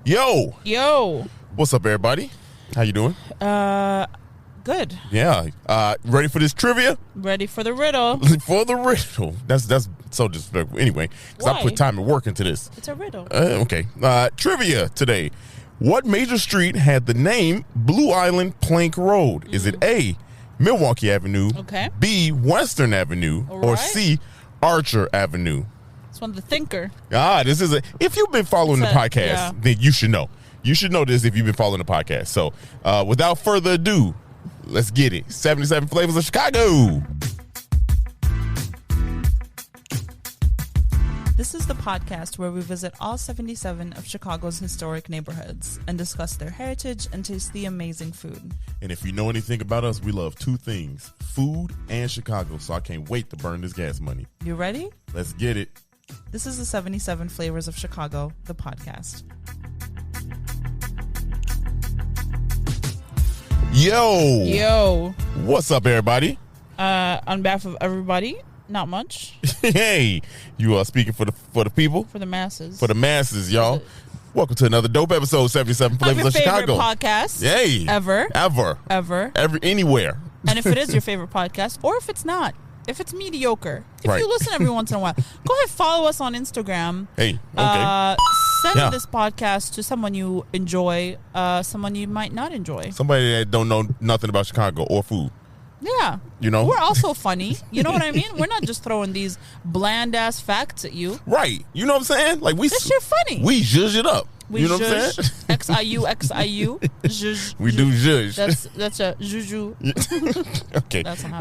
Yo. What's up, everybody? How you doing? Good. Yeah. Ready for this trivia? Ready for the riddle. For the riddle. That's so disrespectful. Anyway, because I put time and work into this. It's a riddle. Okay. Trivia today. What major street had the name Blue Island Plank Road? Is it A, Milwaukee Avenue, B, Western Avenue, or C, Archer Avenue? It's one of the thinker. This is if you've been following the podcast, then you should know. You should know this if you've been following the podcast. So without further ado, let's get it. 77 Flavors of Chicago. This is the podcast where we visit all 77 of Chicago's historic neighborhoods and discuss their heritage and taste the amazing food. And if you know anything about us, we love two things, food and Chicago. So I can't wait to burn this gas money. You ready? Let's get it. This is the 77 Flavors of Chicago, the podcast. Yo. What's up, everybody? On behalf of everybody, not much. Hey, you are speaking for the people? For the masses. For the masses, y'all. Welcome to another dope episode, 77 Flavors of Chicago. Podcast. Yay. Ever. Anywhere. And if it is your favorite podcast, or if it's not, if it's mediocre, if you listen every once in a while, go ahead, follow us on Instagram. Hey, okay. Send this podcast to someone you enjoy, someone you might not enjoy. Somebody that don't know nothing about Chicago or food. Yeah. You know? We're also funny. You know what I mean? We're not just throwing these bland-ass facts at you. Right. You know what I'm saying? Like this shit funny. We zhuzh it up. You know what I'm saying? X-I-U. Zhuzh. We do zhuzh. That's a juju. Okay. That's how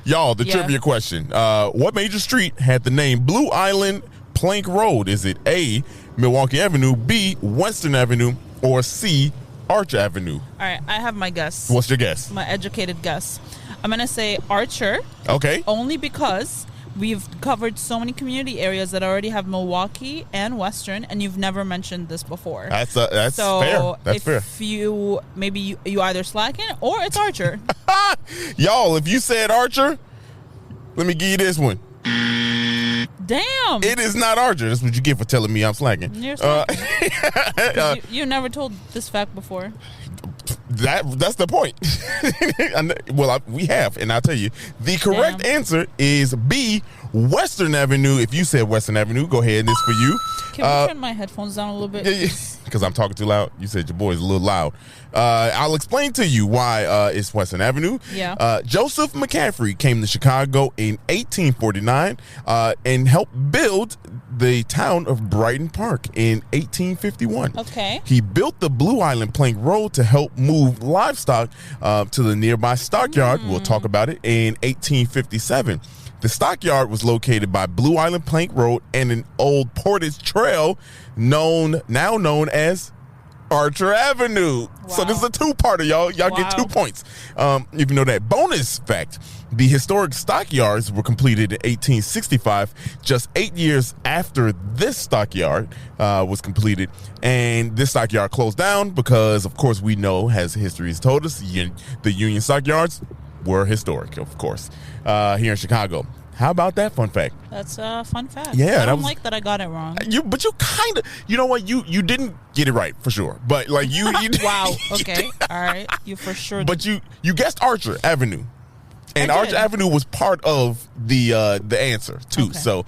y'all, the trivia question. What major street had the name Blue Island Plank Road? Is it A, Milwaukee Avenue, B, Western Avenue, or C, Archer Avenue? All right, I have my guess. What's your guess? My educated guess. I'm going to say Archer. Okay. Only because we've covered so many community areas that already have Milwaukee and Western, and you've never mentioned this before. That's so fair. That's fair. If you either slacking or it's Archer. Y'all, if you said Archer, let me give you this one. Damn. It is not Archer. That's what you get for telling me I'm slacking. You're slacking. You never told this fact before. That's the point. Well, we have, and I'll tell you, the correct answer is B, Western Avenue. If you said Western Avenue, go ahead, and it's for you. Can we turn my headphones down a little bit? Yeah, because I'm talking too loud. You said your boy's a little loud. I'll explain to you why it's Western Avenue. Yeah. Joseph McCaffrey came to Chicago in 1849 and helped build the town of Brighton Park in 1851. Okay. He built the Blue Island Plank Road to help move livestock to the nearby stockyard. We'll talk about it in 1857. The stockyard was located by Blue Island Plank Road and an old portage trail now known as Archer Avenue. Wow. So this is a two-parter, y'all. Y'all get 2 points. If you know that. Bonus fact, the historic stockyards were completed in 1865, just 8 years after this stockyard was completed. And this stockyard closed down because, of course, we know, as history has told us, the Union stockyards were historic, of course, here in Chicago. How about that fun fact? That's a fun fact. Yeah, I don't like that I got it wrong. But you kind of, you know what? You didn't get it right for sure. But like you wow. Okay. All right. You for sure. But you guessed Archer Avenue, and Archer Avenue was part of the answer too. Okay. So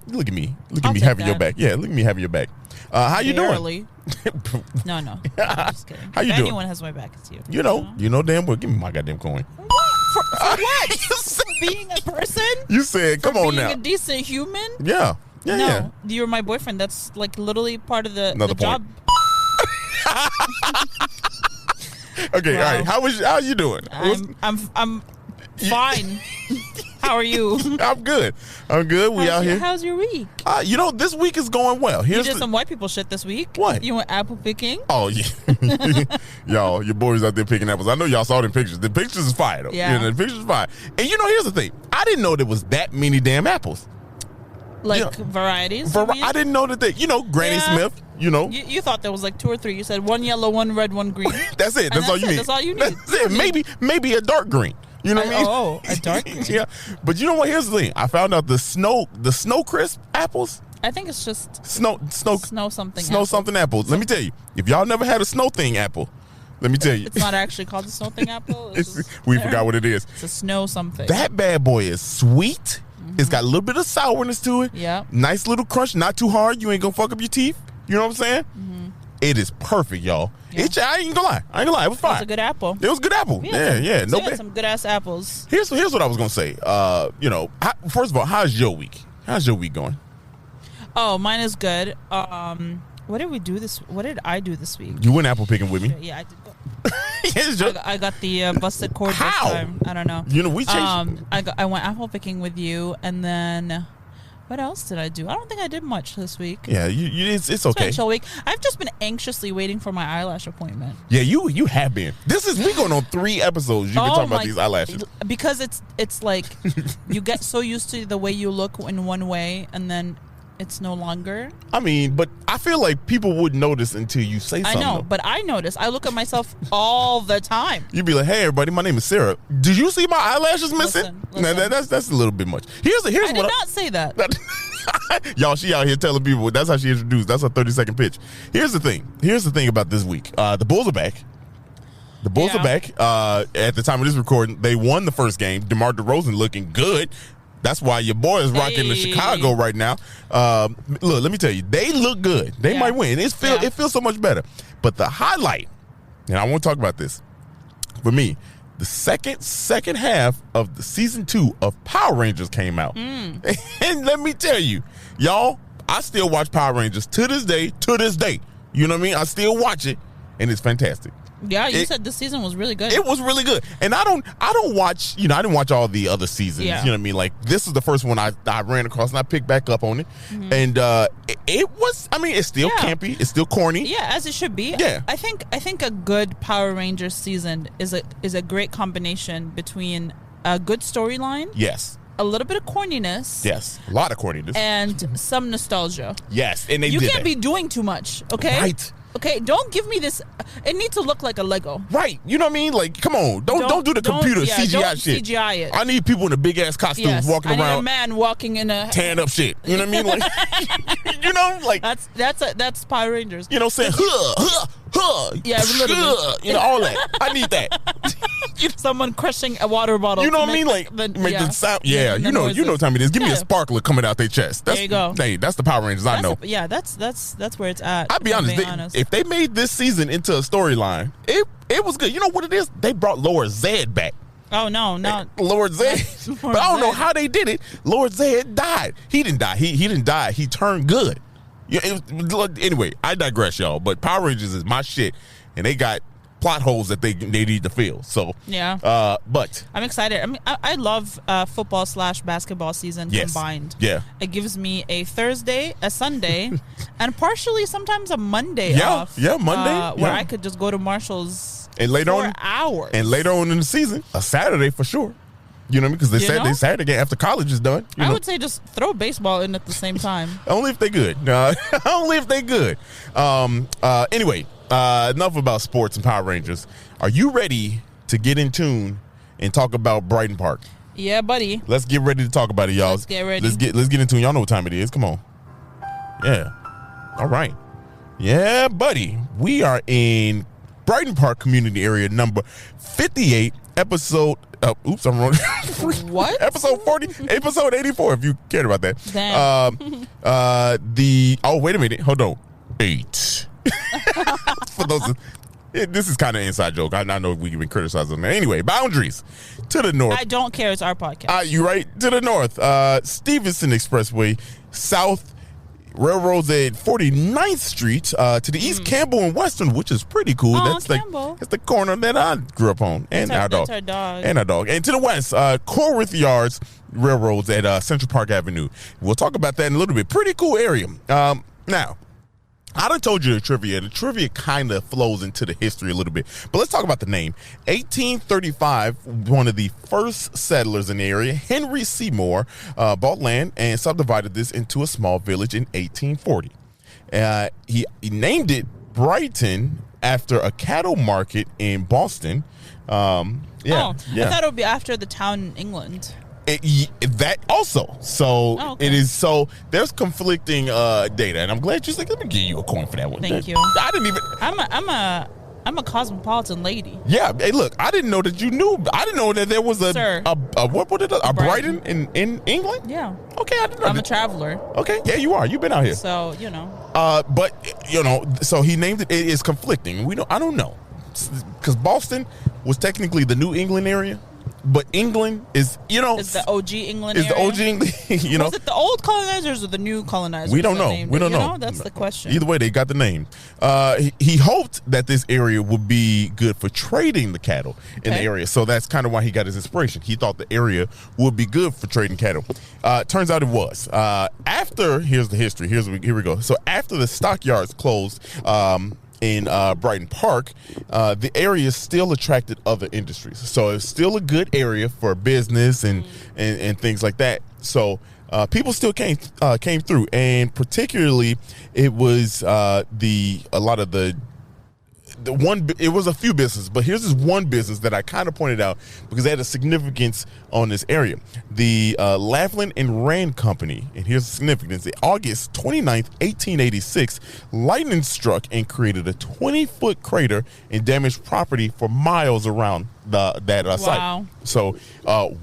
look at me having your back. Yeah, look at me having your back. How you doing? No. I'm just kidding. How you if doing? Anyone has my back, it's you. You know damn well. Give me my goddamn coin. For what? For being a person? You said, come on now. Being a decent human? Yeah. No, you're my boyfriend. That's like literally part of the job. Okay, all right. How you doing? I'm fine. How are you? I'm good. We out here. How's your week? This week is going well. You did some white people shit this week. What? You went apple picking? Oh, yeah. Y'all, your boys out there picking apples. I know y'all saw them pictures. The pictures is fire, though. Yeah. The pictures is fire. And here's the thing. I didn't know there was that many damn apples. Varieties? I didn't know that Granny Smith, You thought there was like 2 or 3. You said 1 yellow, 1 red, 1 green. That's it. That's all you need. That's all you need. That's it. Maybe a dark green. You know what I mean? Oh, a dark green. Yeah. But you know what? Here's the thing. I found out the snow crisp apples I think it's just Snow something apple. Let me tell you, if y'all never had a snow thing apple, let me tell you, it's not actually called the snow thing apple. We forgot what it is. It's a snow something. That bad boy is sweet. It's got a little bit of sourness to it. Yeah. Nice little crunch, not too hard. You ain't gonna fuck up your teeth. You know what I'm saying? It is perfect, y'all. Yeah. I ain't gonna lie. It was fine. It was a good apple. It was a good apple. Yeah. No bad. Some good ass apples. Here's what I was gonna say. First of all, how's your week? How's your week going? Oh, mine is good. What did I do this week? You went apple picking with me. Yeah, I did go. I got the busted cord this time. I don't know. We changed. I went apple picking with you, and then what else did I do? I don't think I did much this week. Yeah, it's okay. It's been a chill week. I've just been anxiously waiting for my eyelash appointment. Yeah, you have been. We going on 3 episodes. You've been talking about these eyelashes because it's like you get so used to the way you look in one way, and then it's no longer. I mean, but I feel like people wouldn't notice until you say something. I know, but I notice. I look at myself all the time. You'd be like, "Hey, everybody, my name is Sarah. Did you see my eyelashes missing?" Listen. Nah, that's a little bit much. I did not say that. Y'all, she out here telling people. That's how she introduced. That's her 30-second pitch. Here's the thing about this week. The Bulls are back. The Bulls are back. At the time of this recording, they won the first game. DeMar DeRozan looking good. That's why your boy is rocking the Chicago right now. Look, let me tell you, they look good. They might win. It feels so much better. But the highlight, and I want to talk about this, for me, the second half of the season 2 of Power Rangers came out. And let me tell you, y'all, I still watch Power Rangers to this day. You know what I mean? I still watch it, and it's fantastic. Yeah, you said this season was really good. It was really good. And I don't watch, I didn't watch all the other seasons. Yeah. You know what I mean? Like, this is the first one I ran across, and I picked back up on it. And it was, it's still campy. It's still corny. Yeah, as it should be. Yeah. I think a good Power Rangers season is a great combination between a good storyline. Yes. A little bit of corniness. Yes. A lot of corniness. And some nostalgia. Yes. And you can't be doing too much, okay? Right. Okay, don't give me this. It needs to look like a Lego. Right. You know what I mean? Like, come on. Don't do the computer CGI don't shit. CGI it. I need people in the big ass costumes walking around. I need a man walking in a tan up shit. You know what I mean? Like, like that's Power Rangers. You know what I'm saying? Yeah, literally. All that. I need that. Someone crushing a water bottle. You know what I mean? Like, make the sound. Yeah, you know what time it is. Give me a sparkler coming out their chest. There you go. Hey, that's the Power Rangers I know. That's where it's at. I'll be honest. If they made this season into a storyline, it was good. You know what it is? They brought Lord Zed back. Oh, no, not Lord Zed. But I don't know how they did it. Lord Zed died. He didn't die. He didn't die. He turned good. Anyway, I digress, y'all. But Power Rangers is my shit, and they got plot holes that they need to fill. So yeah, but I'm excited. I mean, I love football / basketball season combined. Yeah, it gives me a Thursday, a Sunday, and partially sometimes a Monday off. Yeah, Monday where I could just go to Marshall's and later for on hours. And later on in the season, a Saturday for sure. You know, because they said they Saturday after college is done. I would say just throw baseball in at the same time. Only if they good. Only if they good. Anyway, enough about sports and Power Rangers. Are you ready to get in tune and talk about Brighton Park? Yeah, buddy. Let's get ready to talk about it, y'all. Let's get ready. Let's get in tune. Y'all know what time it is. Come on. Yeah. All right. Yeah, buddy. We are in Brighton Park community area number 58, episode. Oops, I'm wrong. What? Episode 40, episode 84. If you cared about that. Damn. Wait a minute. Hold on. 8. For those, this is kind of an inside joke. I know we've been criticizing them. Anyway, boundaries to the north. I don't care. It's our podcast. You right to the north. Stevenson Expressway south. Railroads at 49th Street to the east, Campbell and Western, which is pretty cool. That's Campbell. That's the corner that I grew up on, and our dog. That's our dog. And our dog. And to the west, Corwith Yards Railroads at Central Park Avenue. We'll talk about that in a little bit. Pretty cool area. Now, I done told you the trivia. The trivia kind of flows into the history a little bit. But let's talk about the name. 1835, one of the first settlers in the area, Henry Seymour, bought land and subdivided this into a small village in 1840. He named it Brighton after a cattle market in Boston. I thought it would be after the town in England. That also. So okay. it is. So there's conflicting data, and I'm glad you said, let me give you a coin for that one. Thank you. I didn't even. I'm a cosmopolitan lady. Yeah. Hey, look, I didn't know that you knew. I didn't know that there was a Brighton in England. Yeah. Okay, I didn't know. I'm a traveler. Okay, yeah, you are. You've been out here. So But so he named it. It is conflicting. I don't know, because Boston was technically the New England area. But England is the OG England area? Is the OG England, Was it the old colonizers or the new colonizers? We don't know. We don't know. That's the question. Either way, they got the name. He hoped that this area would be good for trading the cattle in the area. So that's kind of why he got his inspiration. He thought the area would be good for trading cattle. Turns out it was. Here's the history. Here we go. So after the stockyards closed, in Brighton Park, the area still attracted other industries. So it's still a good area for business and things like that. So people still came through, and particularly it was it was a few businesses, but here's this one business that I kind of pointed out because they had a significance on this area. The Laughlin and Rand Company, and here's the significance. August 29th, 1886, lightning struck and created a 20-foot crater and damaged property for miles around that site. So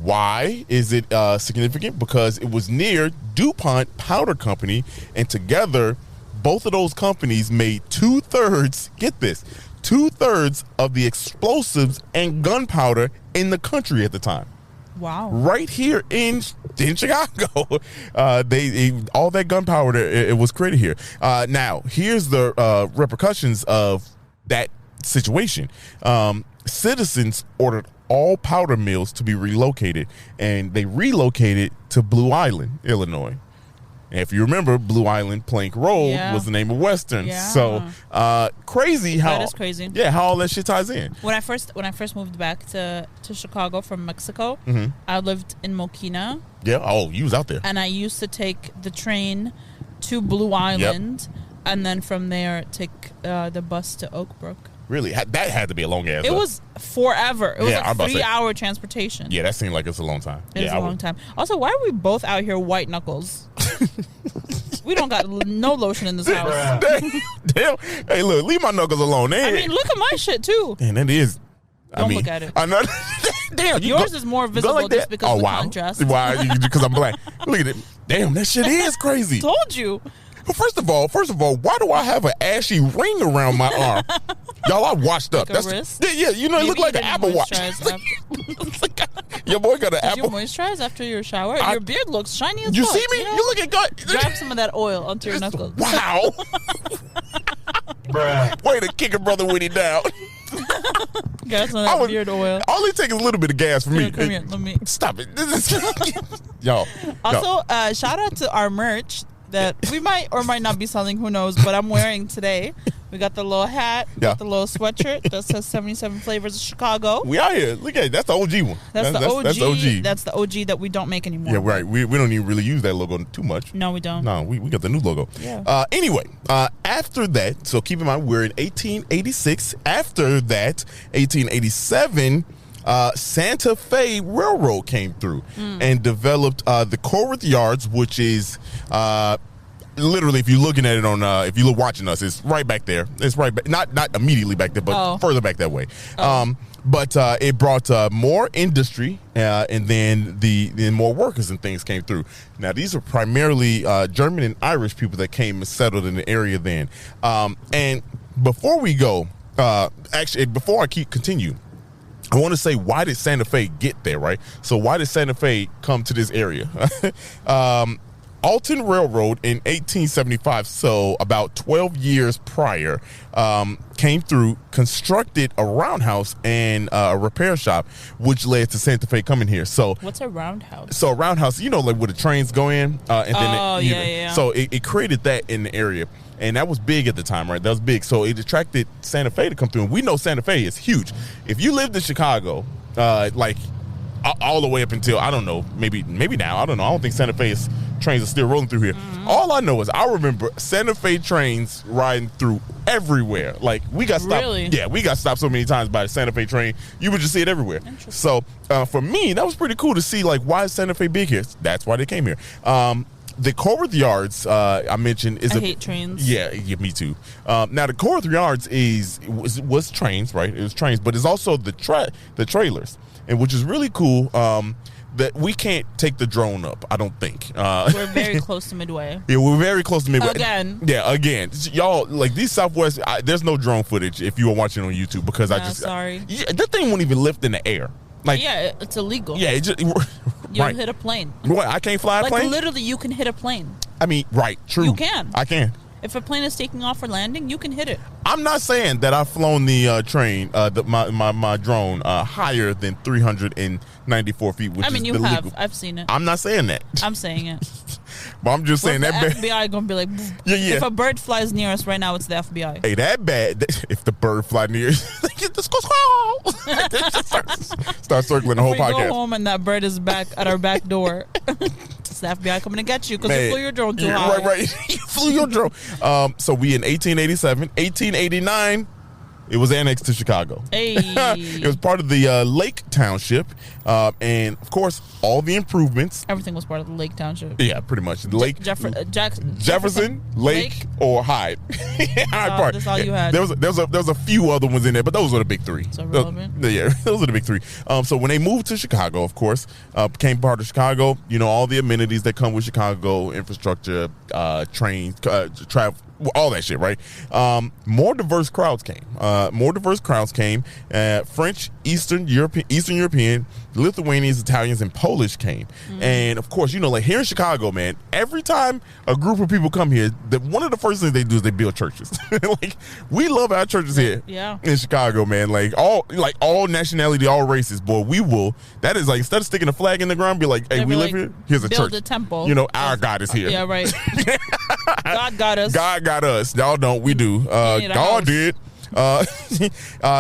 why is it significant? Because it was near DuPont Powder Company, and together both of those companies made 2/3, get this, 2/3 of the explosives and gunpowder in the country at the time. Wow. Right here in Chicago. All that gunpowder, it was created here. Now, here's the repercussions of that situation. Citizens ordered all powder mills to be relocated, and they relocated to Blue Island, Illinois. And if you remember, Blue Island Plank Road was the name of Western. Yeah. So crazy how that is crazy. Yeah, how all that shit ties in. When I first moved back to Chicago from Mexico, I lived in Mokina. Yeah. Oh, you was out there. And I used to take the train to Blue Island, and then from there take the bus to Oak Brook. Really? That had to be a long ass. It was forever. It was like 3-hour transportation. Yeah, that seemed like it's a long time. It is a long time. Also, why are we both out here white knuckles? We don't got no lotion in this house. Damn. Hey, look, leave my knuckles alone. I mean, look at my shit, too. And that is... Don't look at it. I know. Damn, yours is more visible just because of the contrast. Why? Because I'm black. Look at it. Damn, that shit is crazy. Told you. Well, first of all, why do I have an ashy ring around my arm? Y'all, I washed up. Like a wrist? Yeah, it looked like an Apple Watch. Your boy got an Apple. Did you moisturize after your shower? Your beard looks shiny as fuck. You see me? You look at God. Grab some of that oil onto your knuckles. Wow. Bruh. Way to kick a brother when he down. Got some of that beard oil. All it takes is a little bit of gas for me. Come here, let me. Stop it. Y'all. Also, shout out to our merch that we might or might not be selling, who knows, but I'm wearing today. We got the little hat, got the little sweatshirt that says 77 Flavors of Chicago. We out here. Look at it. That's the OG one. That's the OG. That's the OG that we don't make anymore. Yeah, right. We don't even really use that logo too much. No, we don't. No, we got the new logo. Yeah. Anyway, after that, so keep in mind, we're in 1886. After that, 1887, Santa Fe Railroad came through and developed the Corwith Yards, which is... literally, if you're looking at it on, if you're watching us, it's right back there. It's right back, not immediately back there, but further back that way. But it brought more industry, and then more workers and things came through. Now, these are primarily German and Irish people that came and settled in the area then. And before we go, before I continue, I want to say, why did Santa Fe get there, right? So why did Santa Fe come to this area? Alton Railroad in 1875, so about 12 years prior, came through, constructed a roundhouse and a repair shop, which led to Santa Fe coming here. So what's a roundhouse? So a roundhouse, like where the trains go in, and then yeah. So it created that in the area, and that was big at the time, right? That was big. So it attracted Santa Fe to come through, and we know Santa Fe is huge. If you lived in Chicago, all the way up until, I don't know, maybe now, I don't know. I don't think Santa Fe's trains are still rolling through here. All I know is I remember Santa Fe trains riding through everywhere. Like, we got stopped. Really? Yeah, we got stopped so many times by the Santa Fe train. You would just see it everywhere. So for me, that was pretty cool to see, like, why is Santa Fe big here? That's why they came here. The Coworth Yards, I mentioned, is I hate trains. Yeah, me too. Now, the Coworth Yards was trains, right? It was trains, but it's also the trailers, and which is really cool. That we can't take the drone up, I don't think. We're very close to Midway. Yeah, we're very close to Midway. Again. Yeah, again. Y'all, like, these Southwest, there's no drone footage if you are watching on YouTube because sorry. That thing won't even lift in the air. Like, yeah, it's illegal. Yeah, You'll hit a plane. What, I can't fly a plane? Like, literally, you can hit a plane. I mean, right, true. You can. I can. If a plane is taking off or landing, you can hit it. I'm not saying that I've flown the train, my drone, higher than 394 feet, which is illegal. Have. I've seen it. I'm not saying that. I'm saying it. But I'm just saying the that FBI gonna be like, yeah. If a bird flies near us right now, it's the FBI. Hey, that bad. If the bird fly near, just go start circling the whole podcast. We go home and that bird is back at our back door. It's the FBI coming to get you because you flew your drone too high. Right. You flew your drone. So we in 1887, 1889. It was annexed to Chicago. Hey. It was part of the Lake Township. And, of course, all the improvements. Everything was part of the Lake Township. Yeah, pretty much. The Lake. Jefferson, Lake, or Hyde. Hyde Park. That's all you had. There was a few other ones in there, but those were the big three. So relevant. Yeah, those are the big three. So when they moved to Chicago, of course, became part of Chicago, all the amenities that come with Chicago, infrastructure, trains, travel, all that shit, right? More diverse crowds came. French, Eastern European, Lithuanians, Italians, and Polish came. And of course, like here in Chicago, man, every time a group of people come here, one of the first things they do is they build churches. Like, we love our churches here in Chicago, man. Like all nationality, all races, boy, we will. That is like, instead of sticking a flag in the ground, be like, hey, we live here, here's a church. Build a temple. Our God is here. Yeah, right. God got us. God got us. Y'all don't. We do. God did.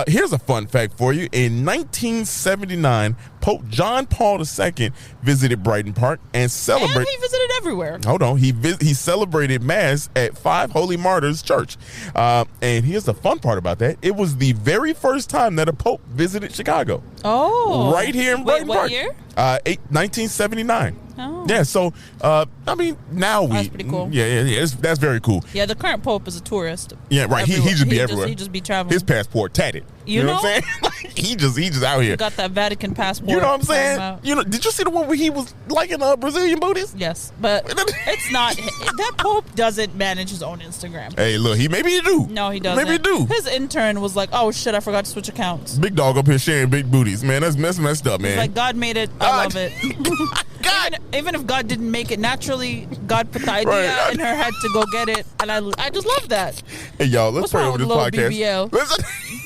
Here's a fun fact for you. In 1979, Pope John Paul II visited Brighton Park and celebrated. And he visited everywhere. Hold on. He celebrated Mass at 5 Holy Martyrs Church. And here's the fun part about that. It was the very first time that a Pope visited Chicago. Oh. Right here in Brighton Park. What year? 1979. Oh. Yeah, so, I mean, now that's pretty cool. Yeah, that's very cool. Yeah, the current Pope is a tourist. Yeah, right. He just be everywhere. He just be traveling. His passport tatted. You know what I'm saying? he just out here. He got that Vatican passport. You know what I'm saying? Did you see the one where he was liking Brazilian booties? Yes, but it's not. That Pope doesn't manage his own Instagram. Hey, look, maybe he do. No, he doesn't. Maybe he do. His intern was like, "Oh shit, I forgot to switch accounts." Big dog up here sharing big booties, man. That's messed up, man. He's like, God made it. I love it. God. Even if God didn't make it naturally, God put the idea in her head to go get it, and I just love that. Hey, y'all, let's pray over this podcast. BBL?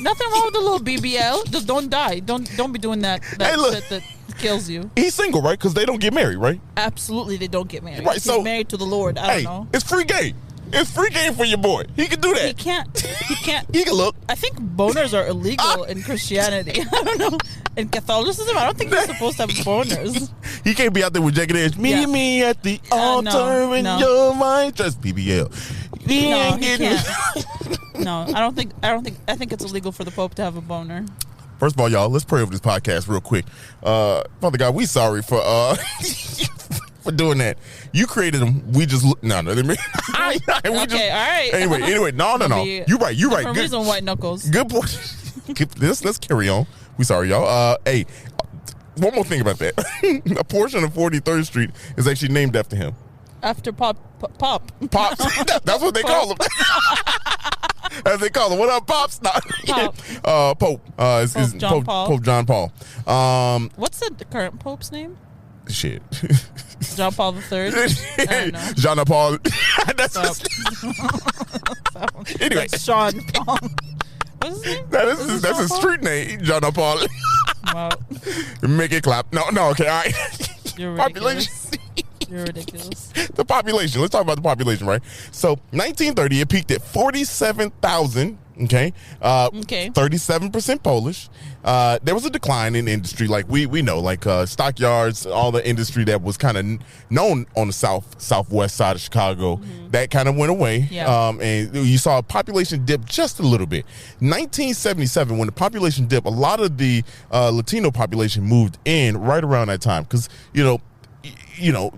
Nothing wrong with the little BBL. Just don't die. Don't be doing that shit that kills you. He's single, right? Because they don't get married, right? Absolutely, they don't get married. Right, He's married to the Lord. I don't know. It's free game. It's free game for your boy. He can do that. He can't. He can look. I think boners are illegal in Christianity. I don't know. In Catholicism, I don't think you're supposed to have boners. He can't be out there with jagged edge. Me at the altar in your mind. Just BBL. No, he can't. No, I think it's illegal for the Pope to have a boner. First of all, y'all, let's pray over this podcast real quick. Father God, we sorry for for doing that. You created them. We just look. No. All right. Anyway. No. You right. Good reason, white knuckles. Good point. Let's carry on. We sorry, y'all. Hey, one more thing about that. A portion of 43rd Street is actually named after him. After Pop. Pops. That's what they call him. As they call him. What up, Pops? Pop. Pope. Pope John Paul. What's the current Pope's name? Shit. John Paul III? I don't know. John Paul. Anyway. Sean Paul. What's his name? That's his street name, John Paul. Wow. Make it clap. No, okay, all right. You're ridiculous. You're ridiculous. The population. Let's talk about the population, right? So 1930, it peaked at 47,000. Okay. 37% Polish. There was a decline in industry, like we know, like stockyards, all the industry that was kind of known on the southwest side of Chicago. That kind of went away. Yeah. And you saw a population dip just a little bit. 1977, when the population dipped, a lot of the Latino population moved in right around that time because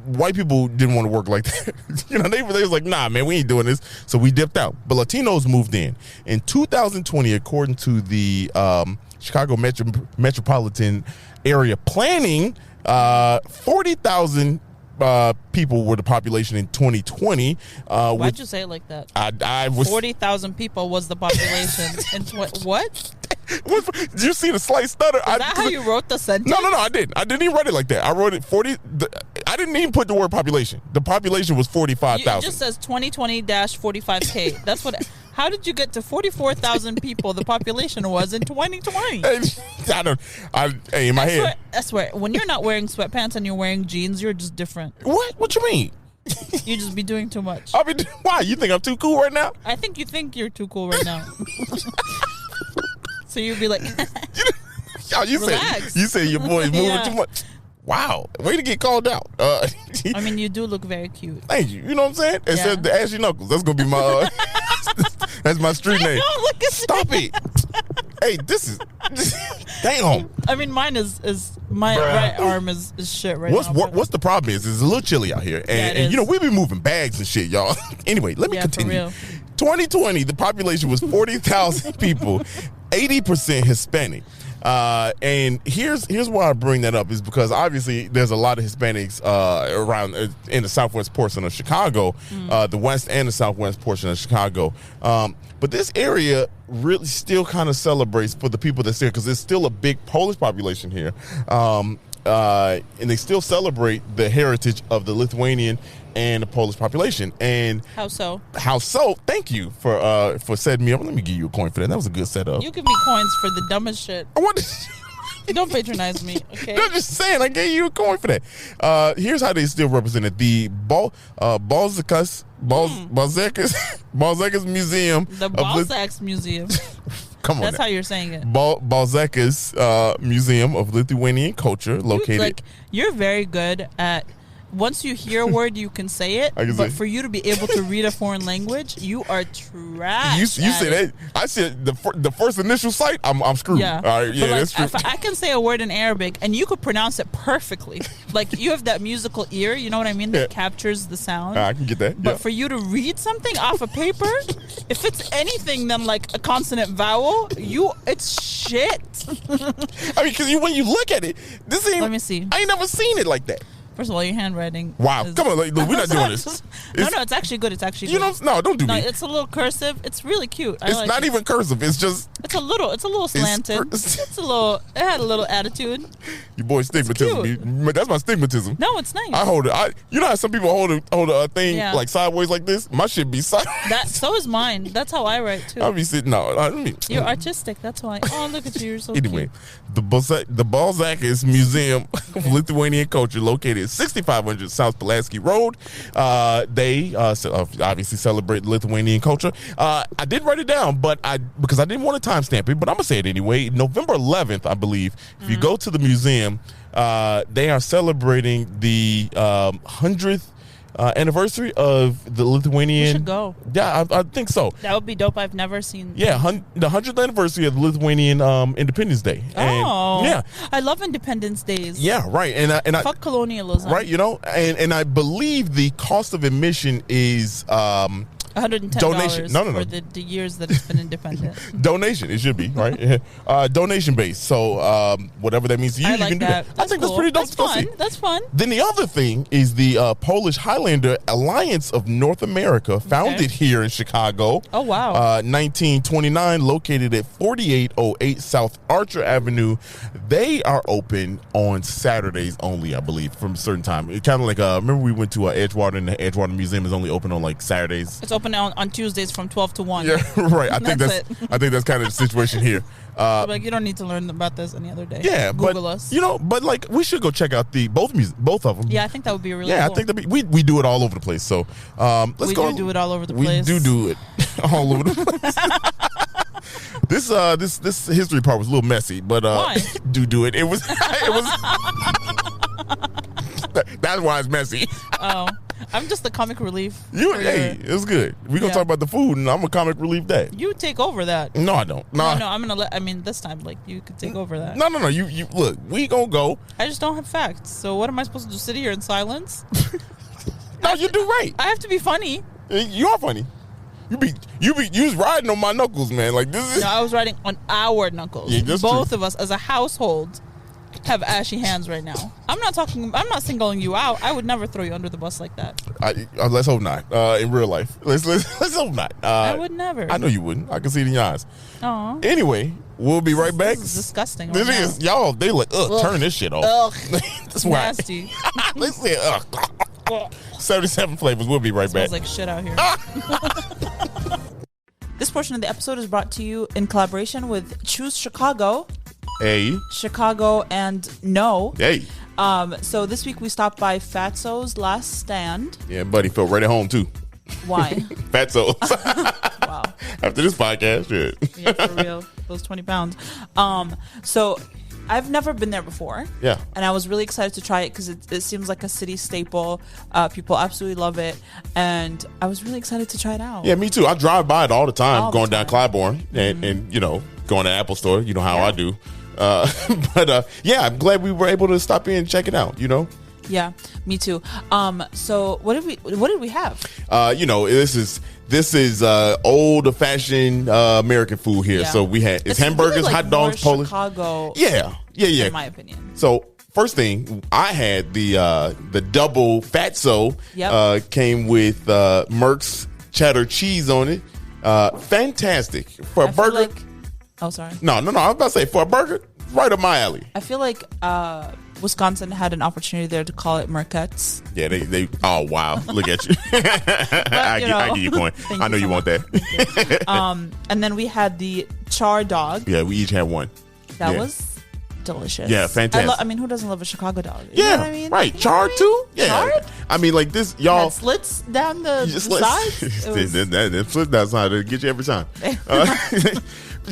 white people didn't want to work like that. They was like, nah, man, we ain't doing this. So we dipped out. But Latinos moved in. In 2020, according to the Chicago Metropolitan Area Planning, 40,000 people were the population in 2020. Why'd you say it like that? I was 40,000 people was the population. What? Did you see the slight stutter? Is that how you wrote the sentence? No, I didn't. I didn't even write it like that. I wrote it 40. I didn't even put the word population. The population was 45,000. It just says 2020-45K. That's what. How did you get to 44,000 people? The population was in 2020. In my head. I swear, when you're not wearing sweatpants and you're wearing jeans, you're just different. What you mean? You just be doing too much. Why? You think I'm too cool right now? I think you think you're too cool right now. So you'd be like, you said your boy's moving too much. Wow, way to get called out. I mean, you do look very cute. Thank you. You know what I'm saying? It says the Ashy Knuckles. That's gonna be my. That's my street name. Look at Stop it. Hey, this is. Damn. I mean, mine is my right arm is shit right now. What's the problem is it's a little chilly out here, and we be moving bags and shit, y'all. Anyway, let me continue. For real. 2020, the population was 40,000 people, 80% Hispanic. And here's why I bring that up is because obviously there's a lot of Hispanics around in the southwest portion of Chicago, the west and the southwest portion of Chicago. But this area really still kind of celebrates for the people that's here because there's still a big Polish population here. And they still celebrate the heritage of the Lithuanian and the Polish population. And how so? Thank you for setting me up. Let me give you a coin for that. That was a good setup. You give me coins for the dumbest shit. Don't patronize me, okay? I'm just saying, I gave you a coin for that. Here's how they still represent it. The Balzakas Museum. The Balzacs Museum. Come on. That's how you're saying it. Balzakas Museum of Lithuanian Culture, located. You're very good at. Once you hear a word, you can say it. But for you to be able to read a foreign language, you are trash. You say that. I said the first initial sight, I'm screwed. Yeah. All right, that's true. I can say a word in Arabic, and you could pronounce it perfectly. Like, you have that musical ear, you know what I mean, that captures the sound. I can get that. But for you to read something off of paper, if it's anything than, like, a consonant vowel, it's shit. I mean, because when you look at it, this ain't... Let me see. I ain't never seen it like that. First of all, your handwriting. Wow. Come on, we're not doing this. No, it's actually good. It's actually good. Don't do me. It's a little cursive. It's really cute. It's not even cursive. It's just. It's a little slanted. It had a little attitude. Your boy stigmatism. That's my stigmatism. No, it's nice. I hold it. You know how some people hold a thing like sideways like this? My shit be sideways. So is mine. That's how I write too. I'll be sitting. You're artistic. That's why. Oh, look at you. You're so anyway, cute. the Balzakas Museum of Lithuanian Culture, located at 6500 South Pulaski Road. They obviously celebrate Lithuanian culture. I did write it down, because I didn't want to timestamp it, but I'm gonna say it anyway. November 11th, I believe. If you go to the museum, they are celebrating the 100th anniversary of the Lithuanian. We should go. Yeah, I think so. That would be dope. I've never seen. Yeah, the 100th anniversary of the Lithuanian Independence Day. And, yeah, I love Independence Days. Yeah, right. And fuck colonialism. Right, and I believe the cost of admission is $110 donation. No. For the years that it's been independent. Donation, it should be, right? Donation based. So whatever that means to you, you can do that. I think that's pretty dope. That's fun. Then the other thing is the Polish Highlander Alliance of North America, founded here in Chicago. Oh, wow. 1929, located at 4808 South Archer Avenue. They are open on Saturdays only, I believe, from a certain time. It kind of like, remember we went to Edgewater, and the Edgewater Museum is only open on like Saturdays. It's open open on Tuesdays from 12 to 1. Yeah, right. I think That's that's kind of the situation here. Like, you don't need to learn about this any other day. Yeah, Google us. But like we should go check out both of them. Yeah, I think that would be really cool. I think we do it all over the place. So let's go. We do it all over the place. We do it all over the place. This history part was a little messy, but why? do it. It was that's why it's messy. Oh, I'm just the comic relief. Hey, it was good. We're gonna talk about the food, and I'm a comic relief that. You take over that. No, I don't. No, I'm gonna this time, like, you could take over that. No. You look. We gonna go. I just don't have facts. So what am I supposed to do? Sit here in silence? No, you do right. I have to be funny. You are funny. You was riding on my knuckles, man. Like this is. No, I was riding on our knuckles. Yeah, that's both true. of us as a household have ashy hands right now. I'm not singling you out. I would never throw you under the bus like that. Let's hope not. In real life, let's hope not. I would never. I know you wouldn't. I can see it in your eyes. Aw. Anyway, we'll be right back. This is disgusting. This right is now. y'all. They like, turn this shit off. Ugh. That's why. Nasty. Let's say, 77 flavors. We'll be right back. Smells like shit out here. This portion of the episode is brought to you in collaboration with Choose Chicago. Hey. Chicago and No. Hey. So this week we stopped by Fatso's Last Stand. Yeah, buddy felt right at home too. Why? Fatso. Wow. After this podcast, shit. Yeah, for real. Those 20 pounds. So I've never been there before. Yeah. And I was really excited to try it because it seems like a city staple. People absolutely love it. And I was really excited to try it out. Yeah, me too. I drive by it all the time, All the going down time. Clybourne and going to Apple Store. You know how I do. But I'm glad we were able to stop in and check it out. Yeah, me too. So what did we have? This is old fashioned American food here. Yeah. So we had hamburgers, really, like, hot dogs, more Polish. Chicago. Yeah. In my opinion. So first thing, I had the double fatso. Yep. Came with Merck's cheddar cheese on it. Fantastic for a burger. Oh, sorry. No. I was about to say, for a burger, right up my alley. I feel like Wisconsin had an opportunity there to call it Mercut's. Yeah, they. Oh wow, look at you. I give you a point. I know you want that. And then we had the char dog. Yeah, we each had one. That was delicious. Yeah, fantastic. who doesn't love a Chicago dog? You know what I mean? Right. Charred too. Yeah. Charred? I mean, like this, y'all. Had slits down the sides. That slits down side to get you every time.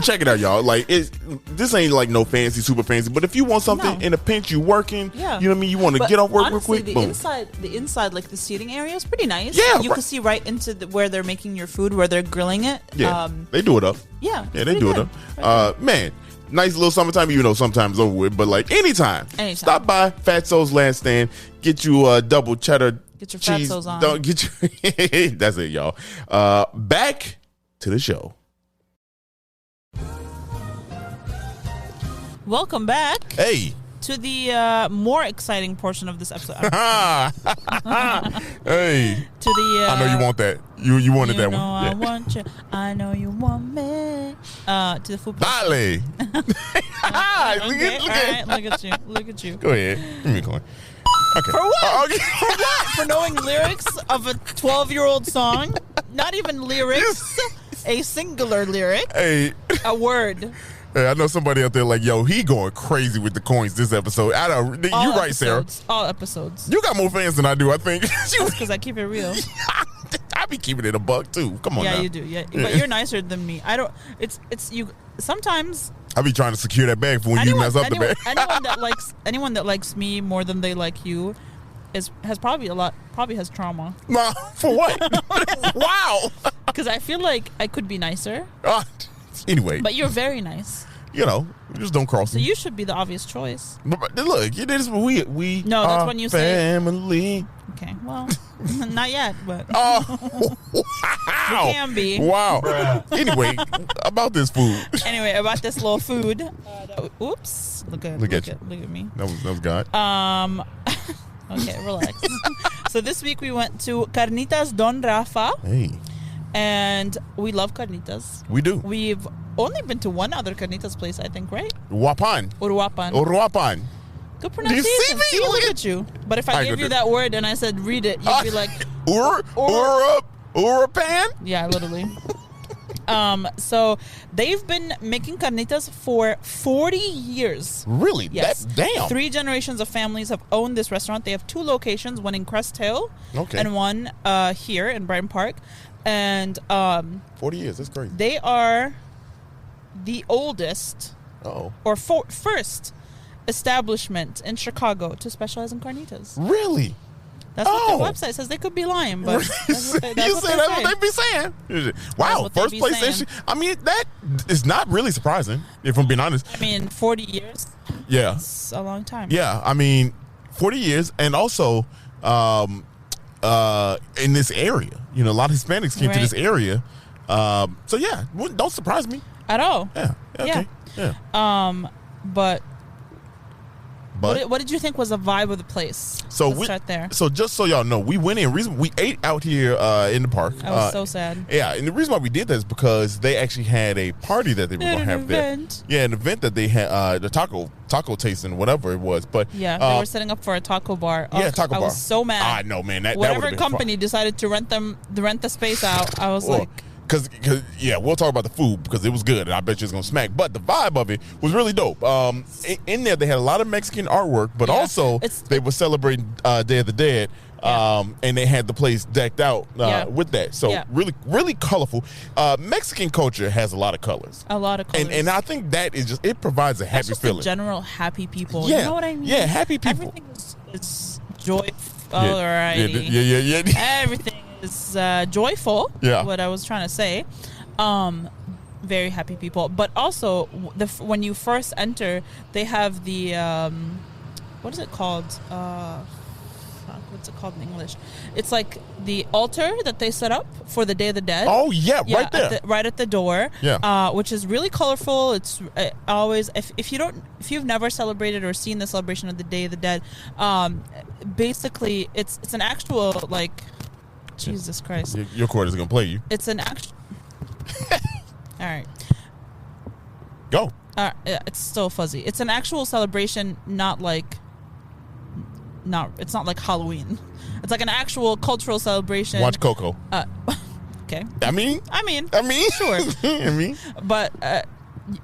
Check it out, y'all. Like this ain't like no fancy, super fancy. But if you want something in a pinch, you working. Yeah. You know what I mean. You want to get off work honestly, real quick. The inside, like the seating area, is pretty nice. Yeah, you can see right into where they're making your food, where they're grilling it. Yeah, they do it up. Yeah, they do it up. Man, nice little summertime. Even though sometimes over with, but like anytime. Stop by Fatso's Last Stand. Get you a double cheddar. Get your cheese. Fatso's on. Don't get you. That's it, y'all. Back to the show. Welcome back. Hey. To the more exciting portion of this episode. Hey. To the I know you want that. You wanted that one. I want you. I know you want me. To the food. Dale. Look at you. Go ahead. Give me a coin. Okay. For what? Okay. For what? For knowing lyrics of a 12-year-old song? Not even lyrics. A singular lyric. Hey. A word. Hey, I know somebody out there like, yo, he going crazy with the coins this episode. You're right, Sarah. All episodes. You got more fans than I do, I think. That's because I keep it real. I be keeping it a buck too. Come on, yeah, now. you do. Yeah, but you're nicer than me. I don't. It's you. Sometimes I be trying to secure that bag for when you mess up the bag. anyone that likes me more than they like you has trauma. Nah, for what? Wow. Because I feel like I could be nicer. Anyway, but you're very nice. Just don't cross So me. You should be the obvious choice. But look, we no, that's when you family. Say okay, well, not yet, but wow, you can be. Wow. Anyway, about this food. Anyway, about this little food. Oops! Look at me. That was God. Okay, relax. So this week we went to Carnitas Don Rafa. Hey. And we love carnitas. We do. We've only been to one other carnitas place, I think, right? Uruapan. Good pronunciation. Do you see me? Look at you. But if I gave you that word and I said read it, you'd be like Urupan? Yeah, literally. So they've been making carnitas for 40 years. Really? Yes. Damn. 3 generations of families have owned this restaurant. They have 2 locations, one in Crest Hill and one here in Brighton Park. And 40 years, that's crazy. They are the oldest or first establishment in Chicago to specialize in carnitas. Really? That's what their website says. They could be lying, but that's what they be saying. Wow, first place. I mean, that is not really surprising, if I'm being honest. I mean, 40 years. Yeah. It's a long time. Yeah, I mean, 40 years, and also in this area. You know, a lot of Hispanics came to this area. So, yeah, don't surprise me. At all. Yeah. Okay. Yeah. But what did you think was the vibe of the place? So Let's start there. So just so y'all know, we went in. We ate out here in the park. I was so sad. Yeah, and the reason why we did that is because they actually had a party that they were going to have there. Yeah, an event that they had, the taco tasting, whatever it was. But yeah, they were setting up for a taco bar. Taco bar. I was so mad. I know, man. Whatever company decided to rent the space out, I was like. Because we'll talk about the food because it was good and I bet you it's going to smack. But the vibe of it was really dope. In there, they had a lot of Mexican artwork, but also they were celebrating Day of the Dead. And they had the place decked out with that. So really, really colorful. Mexican culture has a lot of colors. A lot of colors. And I think that is it provides a happy feeling. Just general happy people. Yeah. You know what I mean? Yeah, happy people. Everything is joyful. Yeah. Everything is joyful. Yeah. What I was trying to say. Very happy people. But also, when you first enter, they have the what is it called? What's it called in English? It's like the altar that they set up for the Day of the Dead. Oh yeah, right there, right at the door. Yeah, which is really colorful. It's always if you've never celebrated or seen the celebration of the Day of the Dead, basically it's an actual like, Jesus Christ. Your cord is gonna play you. It's an actual. All right. Go. It's still fuzzy. It's an actual celebration, it's not like Halloween. It's like an actual cultural celebration. Watch Coco. Okay. I mean, sure. I mean, but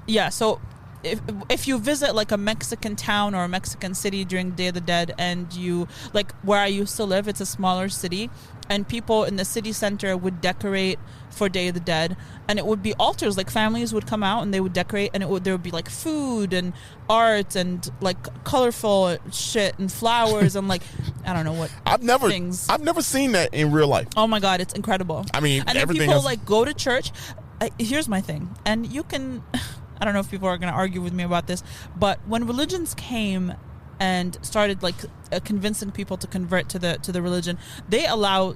yeah. So if you visit like a Mexican town or a Mexican city during Day of the Dead, and you like where I used to live, it's a smaller city, and people in the city center would decorate for Day of the Dead, and it would be altars. Like families would come out and they would decorate, and there would be like food and art and like colorful shit and flowers and like I don't know what. I've never seen that in real life. Oh my God, it's incredible. I mean, and then people like go to church. Here's my thing, and you can. I don't know if people are going to argue with me about this, but when religions came and started like convincing people to convert to the religion, they allow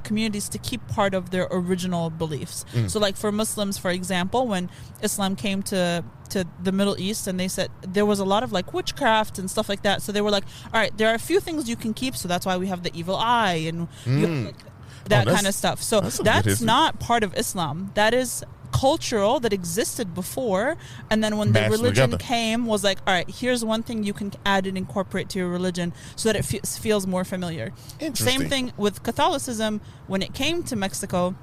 communities to keep part of their original beliefs. So like for Muslims, for example, when Islam came to the Middle East, and they said there was a lot of like witchcraft and stuff like that, so they were like, all right, there are a few things you can keep, so that's why we have the evil eye and that kind of stuff. So that's not part of Islam. That is cultural that existed before, and then when the religion came, was like, all right, here's one thing you can add and incorporate to your religion so that it feels more familiar. Same thing with Catholicism. When it came to Mexico,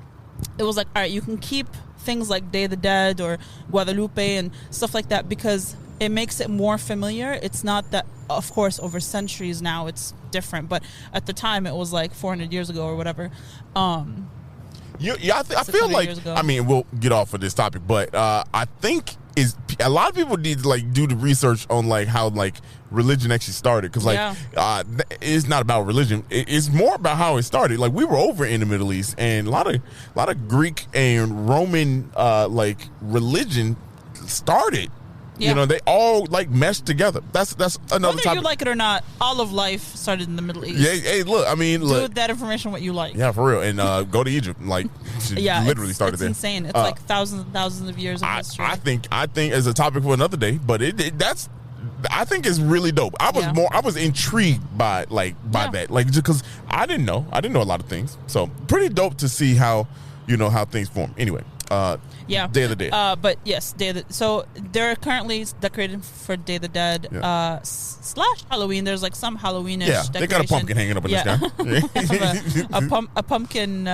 it was like, all right, you can keep things like Day of the Dead or Guadalupe and stuff like that because it makes it more familiar. It's not that, of course, over centuries now it's different, but at the time it was like 400 years ago or whatever. I feel like, I mean, we'll get off of this topic, but I think a lot of people need to like do the research on like how like religion actually started, because like it's not about religion, it's more about how it started. Like we were over in the Middle East, and a lot of Greek and Roman like religion started. You know, they all like meshed together. That's another Whether topic. you like it or not, all of life started in the Middle East. Yeah, hey, look, I mean, do that information what you like. Yeah, for real. And go to Egypt. Like, literally started there. It's insane. It's like thousands and thousands of years of history. I think as a topic for another day, but that's I think it's really dope. I was intrigued by that, like, just because I didn't know a lot of things. So pretty dope to see how things form. Anyway. Day of the Dead. But yes, so they're currently decorated for Day of the Dead / Halloween. There's like some Halloweenish decoration. They got a pumpkin hanging up in the sky. a pumpkin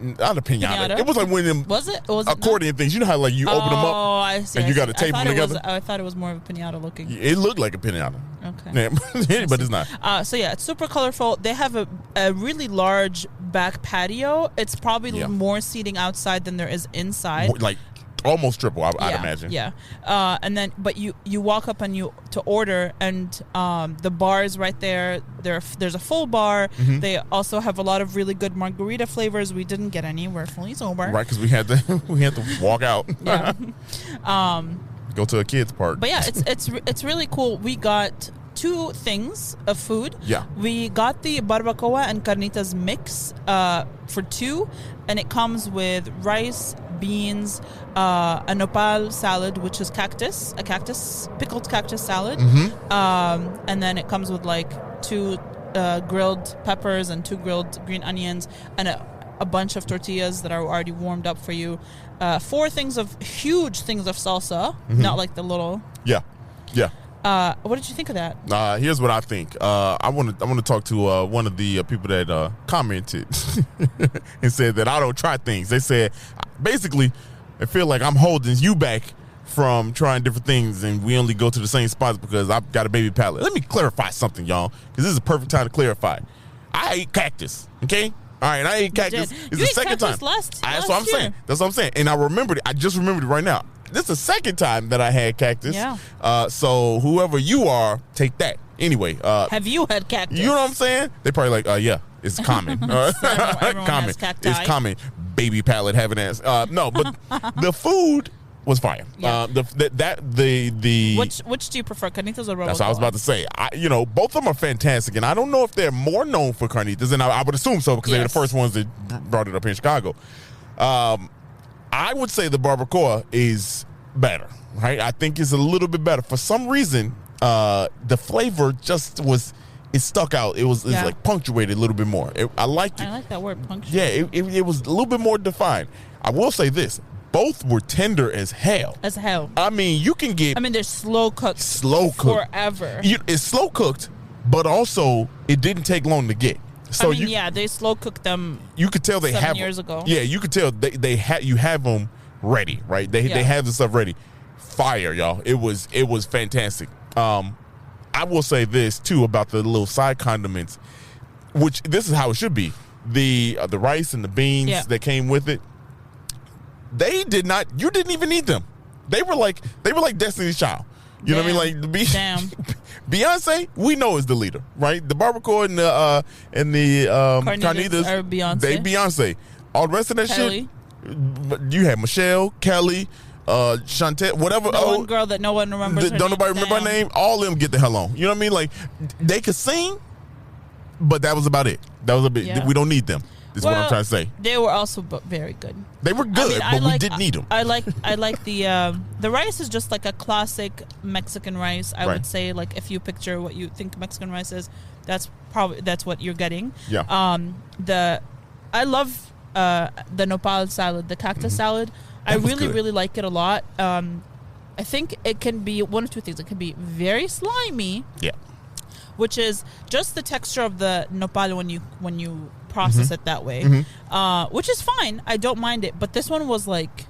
not a pinata. It was like one of them was it accordion things. You know how like you open them up I see, and you got to tape them together? I thought it was more of a pinata looking. It looked like a pinata. Okay. Yeah, but it's not. So yeah, it's super colorful. They have a really large back patio. It's probably more seating outside than there is inside. Like almost triple, I'd imagine. Yeah. And then, but you walk up and to order, and the bar is right there. There's a full bar. Mm-hmm. They also have a lot of really good margarita flavors. We didn't get any. We're fully sober. Right, because we had to walk out. Yeah. Go to a kids park. But yeah, it's really cool. We got 2 things of food. Yeah. We got the barbacoa and carnitas mix for 2, and it comes with rice, beans, a nopal salad, which is pickled cactus salad. Mm-hmm. And then it comes with like 2 grilled peppers and 2 grilled green onions and a bunch of tortillas that are already warmed up for you. 4 huge things of salsa, not like the little. Yeah. What did you think of that? Here's what I think. I want to talk to one of the people that commented and said that I don't try things. They said basically I feel like I'm holding you back from trying different things, and we only go to the same spots because I've got a baby palate. Let me clarify something, y'all, because this is a perfect time to clarify. I ate cactus, okay? All right, I ate cactus. It's the second time. That's what I'm saying. That's what I'm saying. And I just remembered it right now. This is the second time that I had cactus. Yeah. So whoever you are, take that. Anyway. Have you had cactus? You know what I'm saying? They probably like, yeah, it's common. Everyone common. has cacti. It's common. Baby palate having ass. No, but the food was fire. Yeah. Which do you prefer, carnitas or barbacoa? That's what I was about to say. Both of them are fantastic, and I don't know if they're more known for carnitas, and I would assume so because they're the first ones that brought it up here in Chicago. I would say the barbacoa is better, right? I think it's a little bit better. For some reason, the flavor just it stuck out. It was like punctuated a little bit more. I liked it. I like that word, punctuated. Yeah, it was a little bit more defined. I will say this. Both were tender as hell. I mean, you can get... they're slow cooked. Forever. It's slow cooked, but also it didn't take long to get. So they slow cooked them. You could tell they 7 years ago. Yeah, you could tell you have them ready, right? They have the stuff ready. Fire, y'all. It was fantastic. I will say this too about the little side condiments, which this is how it should be. The rice and the beans that came with it. You didn't even need them. They were like Destiny's Child. You know what I mean? Like Damn. Beyonce, we know is the leader, right? The barbacoa and the carnitas are Beyonce. They Beyonce. All the rest of that Kelly. shit, you had Michelle, Kelly, Chantel, whatever. The one girl that no one remembers. Don't nobody remember her name. All of them get the hell on. You know what I mean? Like they could sing, but that was about it. That was a bit. We don't need them. Is what I'm trying to say. They were also very good. They were good, but we didn't need them. I like the rice is just like a classic Mexican rice. I would say, like, if you picture what you think Mexican rice is, that's what you're getting. Yeah. I love the nopal salad, the cactus salad. I really like it a lot. I think it can be one of 2 things. It can be very slimy. Yeah. Which is just the texture of the nopal when you process it that way, which is fine. I don't mind it, but this one was like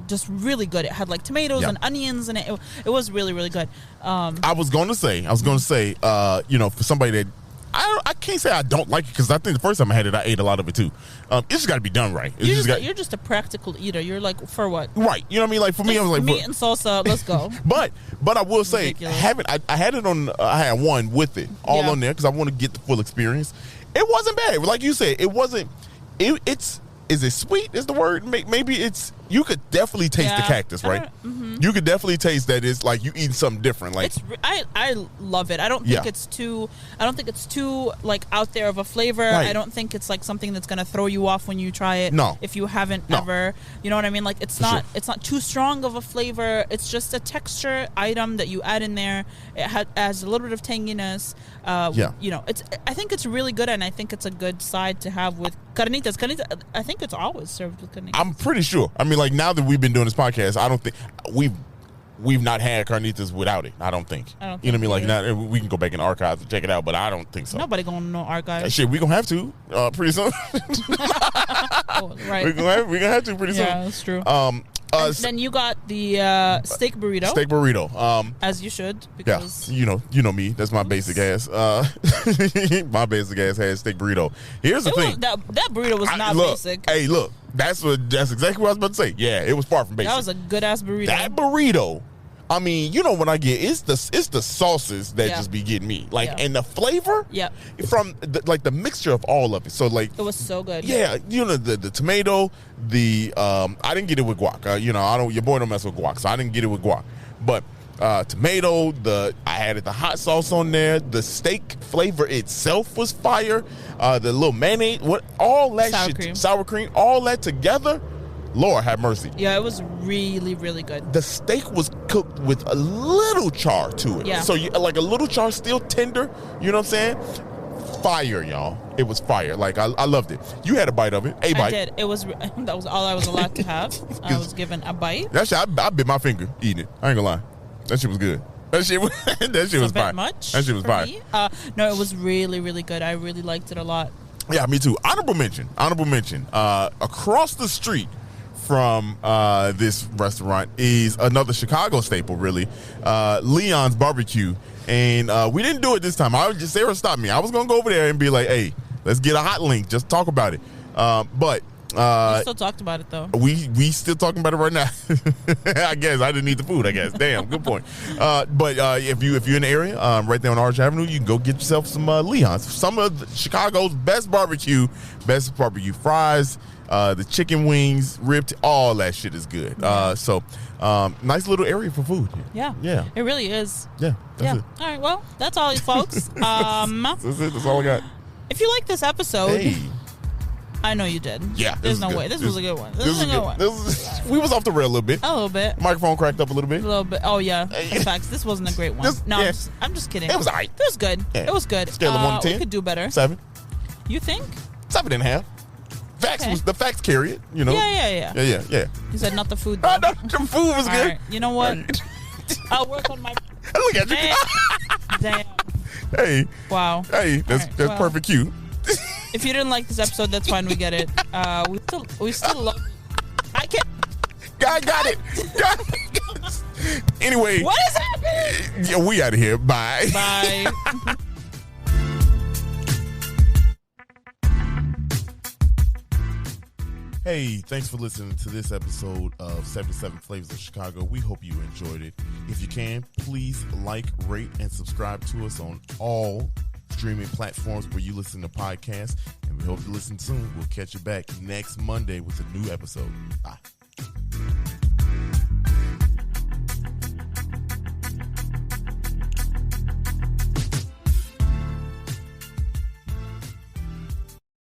just really good. It had like tomatoes and onions, and it was really, really good. I was going to say, for somebody that I can't say I don't like it because I think the first time I had it, I ate a lot of it too. It just got to be done right. You're just a practical eater. You're like, for what? Right. You know what I mean? Like for me, I was like meat and salsa. Let's go. but I will say, I had it on. I had one with it all on there because I want to get the full experience. It wasn't bad. Like you said, it wasn't. Is it sweet? Is the word? Maybe it's. You could definitely taste the cactus, right? You could definitely taste that it's like you eating something different. Like I love it. I don't think it's too. I don't think it's too like out there of a flavor. Right. I don't think it's like something that's gonna throw you off when you try it. No. If you haven't ever, you know what I mean. Like it's not. It's not too strong of a flavor. It's just a texture item that you add in there. It has a little bit of tanginess. You know, I think it's really good, and I think it's a good side to have with carnitas. I think it's always served with carnitas. I'm pretty sure. I mean, like now that we've been doing this podcast, I don't think we've not had carnitas without it. I don't think. You know what I mean? Like now we can go back in the archives and check it out, but I don't think so. Nobody gonna know archives. Shit, we gonna have to pretty soon. Oh, right. We're gonna have to pretty soon. Yeah, that's true. And then you got the steak burrito. Steak burrito. As you should, because you know me. That's my basic ass. My basic ass has steak burrito. Here's the thing. That burrito was not basic. Hey, look. That's exactly what I was about to say. Yeah, it was far from basic. That was a good ass burrito. That burrito. I mean, when I get it's the sauces that just be getting me, and the flavor, from the mixture of all of it. So it was so good. Yeah, the tomato, I didn't get it with guac. Your boy don't mess with guac, so I didn't get it with guac. But tomato, I added the hot sauce on there. The steak flavor itself was fire. The little mayonnaise, all that sour cream, all that together. Lord have mercy. Yeah, it was really, really good. The steak was cooked with a little char to it. Yeah. So like a little char, still tender. You know what I'm saying? Fire, y'all. It was fire. I loved it. You had a bite of it. A bite. I did. That was all I was allowed to have. I was given a bite. That shit, I bit my finger eating it. I ain't gonna lie. That shit was good. That shit was fire. Much that shit was fire. No, it was really, really good. I really liked it a lot. Yeah, me too. Honorable mention. Across the street from this restaurant is another Chicago staple, really, Leon's Barbecue. And we didn't do it this time. Sarah stopped me. I was going to go over there and be like, hey, let's get a hot link. Just talk about it. But we still talked about it, though. We still talking about it right now. I guess. I didn't eat the food, I guess. Damn, good point. But if you're in the area, right there on Arch Avenue, you can go get yourself some Leon's. Some of Chicago's best barbecue fries, the chicken wings, ribs, all that shit is good. So nice little area for food. Yeah. It really is. Yeah. That's it. All right. Well, that's all, folks. That's it. That's all I got. If you like this episode, I know you did. Yeah. There's no way. This was a good one. This was a good one. We was off the rail a little bit. A little bit. Microphone cracked up a little bit. A little bit. Oh, yeah. In fact, this wasn't a great one. I'm just kidding. It was all right. It was good. Yeah. It was good. Scale of 1 to 10. We could do better. 7. You think? 7.5. The facts carry it, Yeah. Yeah. You said not the food, though. No, the food was good. Right. You know what? I'll work on my... Look at you. Damn. Hey. Wow. Hey, that's perfect cute. If you didn't like this episode, that's fine. We get it. We still love... I can't... God got it. Anyway. What is happening? Yeah, we out of here. Bye. Bye. Hey, thanks for listening to this episode of 77 Flavors of Chicago. We hope you enjoyed it. If you can, please like, rate, and subscribe to us on all streaming platforms where you listen to podcasts. And we hope you listen soon. We'll catch you back next Monday with a new episode. Bye.